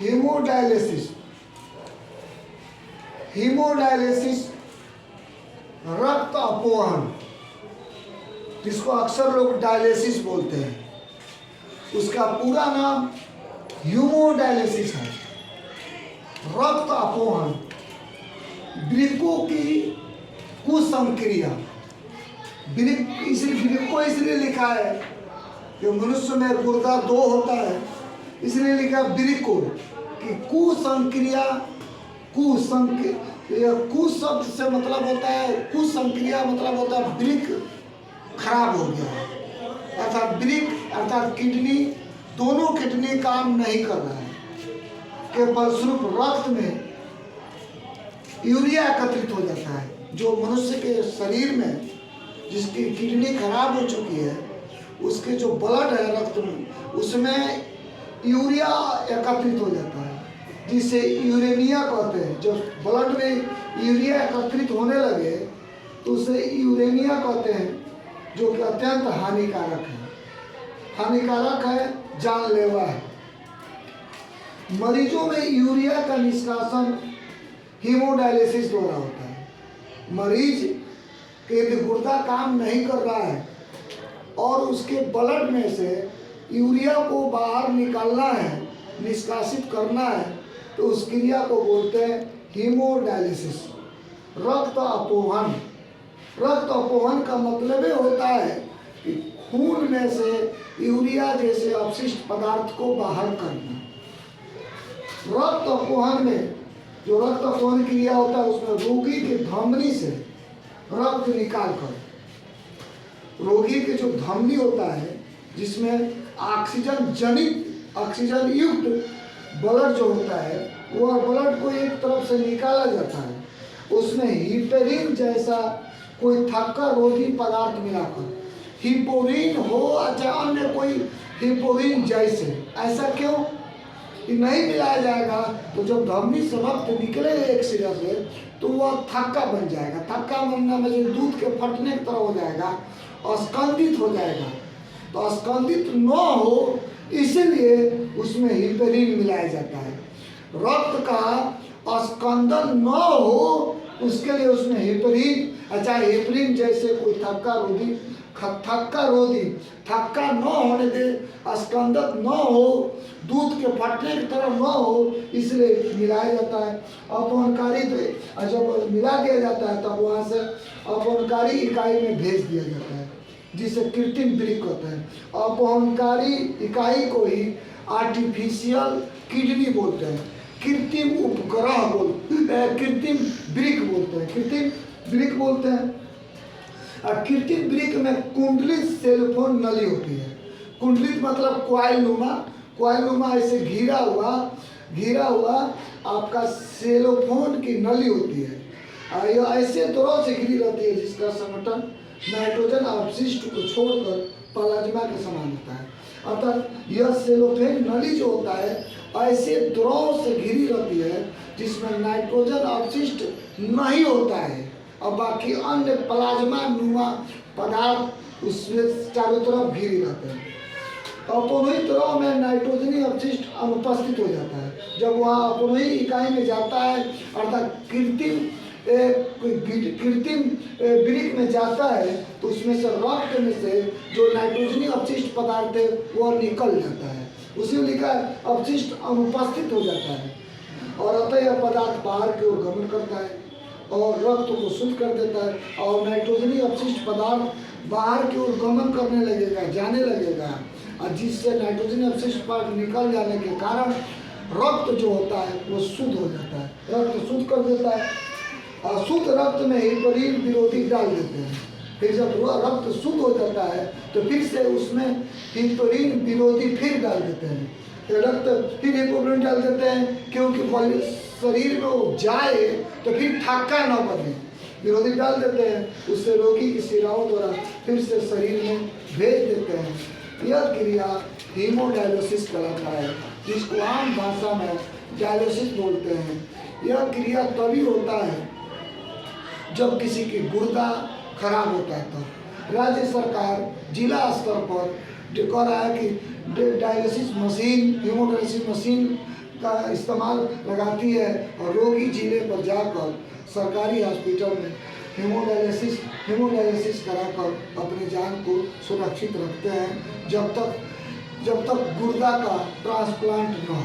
Haemodialysis. Haemodialysis रक्त अपोहन, जिसको अक्सर लोग डायलिसिस बोलते हैं, उसका पूरा नाम हीमोडायलिसिस है। रक्त अपोहन वृक्कों की कुसंक्रिया। वृक्क को इसलिए लिखा है कि मनुष्य में गुर्दा 2 होता है, इसलिए लिखा वृक्कों की कुसंक्रिया। कु शब्द से मतलब होता है, कुसंक्रिया मतलब होता है वृक्क खराब हो गया है, अर्थात वृक्क अर्थात किडनी, दोनों किडनी काम नहीं कर रहा है, के फलस्वरूप रक्त में यूरिया एकत्रित हो जाता है। जो मनुष्य के शरीर में जिसकी किडनी खराब हो चुकी है, उसके जो ब्लड है रक्त में, उसमें यूरिया एकत्रित हो जाता है, जिसे यूरेनिया कहते हैं। जब ब्लड में यूरिया एकत्रित होने लगे तो उसे यूरेनिया कहते हैं, जो कि अत्यंत हानिकारक है, जानलेवा है। मरीजों में यूरिया का निष्कासन हीमोडायलिसिस द्वारा होता है। मरीज के यदि गुर्दा काम नहीं कर रहा है और उसके ब्लड में से यूरिया को बाहर निकालना है, निष्कासित करना है, तो उस क्रिया को बोलते हैं हीमोडायलिसिस, रक्त अपोहन। रक्त अपोहन का मतलब ये होता है कि खून में से यूरिया जैसे अपशिष्ट पदार्थ को बाहर करना। रक्त अपोहन में जो रक्त अपोहन क्रिया होता है, उसमें रोगी की धमनी से रक्त निकालकर, रोगी के जो धमनी होता है जिसमें ऑक्सीजन युक्त ब्लड जो होता है, वह ब्लड को एक तरफ से निकाला जाता है, उसमें हिपेरिन जैसा कोई थक्का रोधी पदार्थ मिलाकर, हिपोरिन हो या अन्य कोई हिपोरिन जैसे। ऐसा क्यों कि नहीं मिलाया जाएगा तो जब धमनी से रक्त निकले एक सिरे से तो वह थक्का बन जाएगा। थक्का बनना मतलब दूध के फटने की तरह हो जाएगा, अस्कंदित हो जाएगा। तो अस्कंदित न हो इसलिए उसमें हिपेरिन मिलाया जाता है। रक्त का अस्कंदन न हो उसके लिए उसमें हिपेरिन, अच्छा हिपेरिन जैसे कोई थक्का न होने दे, अस्कंदत न हो, दूध के फटने की तरह न हो, इसलिए मिलाया जाता है। अपवहनकारी तो जब मिला दिया जाता है तब वहाँ से अपवहनकारी इकाई में भेज दिया जाता है, जिसे कृत्रिम वृक्क कहते हैं। अपवहनकारी इकाई को ही आर्टिफिशियल किडनी बोलते हैं, कृत्रिम उपग्रह बोलते हैं, कृत्रिम वृक्क बोलते हैं। और कृत्रिम वृक्क में कुंडलित सेलोफोन नली होती है। कुंडलित मतलब क्वाइल नुमा ऐसे घिरा हुआ आपका सेलोफोन की नली होती है। यह ऐसे तरह से घिरी रहती है जिसका संगठन नाइट्रोजन अपशिष्ट को छोड़कर प्लाज्मा के समान होता है। अर्थात यह सेलोफेन नली जो होता है ऐसे द्रव से घिरी रहती है जिसमें नाइट्रोजन अपशिष्ट नहीं होता है और बाकी अन्य प्लाज्मा नुमा पदार्थ उसमें चारों तरफ घिरी रहते हैं। अपोनोई द्रव में नाइट्रोजनी अपशिष्ट अनुपस्थित हो जाता है। जब वह अपोनोई इकाई में जाता है अर्थात कृत्रिम वृक्क में जाता है तो उसमें से रक्त में से जो नाइट्रोजनी अपशिष्ट पदार्थ है वह निकल जाता है। उसी लिखा है अपशिष्ट अनुपस्थित हो जाता है और अतः यह पदार्थ बाहर की ओर गमन करता है और रक्त को शुद्ध कर देता है और नाइट्रोजनी अपशिष्ट पदार्थ बाहर की ओर गमन करने लगेगा, जाने लगेगा, और जिससे नाइट्रोजनी अपशिष्ट पदार्थ निकल जाने के कारण रक्त जो होता है वो शुद्ध हो जाता है, रक्त शुद्ध कर देता है। और शुद्ध रक्त में हिपेरिन विरोधी डाल देते हैं। फिर जब रक्त शुद्ध हो जाता है तो फिर से उसमें हिपेरिन विरोधी फिर डाल देते हैं। रक्त फिर हिपोरिन डाल देते हैं क्योंकि शरीर में वो जाए तो फिर थक्का न बने, विरोधी डाल देते हैं, उससे रोगी की शिराओं द्वारा फिर से शरीर में भेज देते हैं। यह क्रिया हीमोडायलिसिस कहलाता है, जिसको आम भाषा में डायलिसिस बोलते हैं। यह क्रिया तभी होता है जब किसी की गुर्दा खराब होता है। तो राज्य सरकार जिला स्तर पर कह रहा है कि डायलिसिस मशीन, हीमोडायलिसिस मशीन का इस्तेमाल लगाती है और रोगी जिले पर जाकर सरकारी हॉस्पिटल में हेमोडायलिसिस कराकर अपनी जान को सुरक्षित रखते हैं जब तक गुर्दा का ट्रांसप्लांट न हो।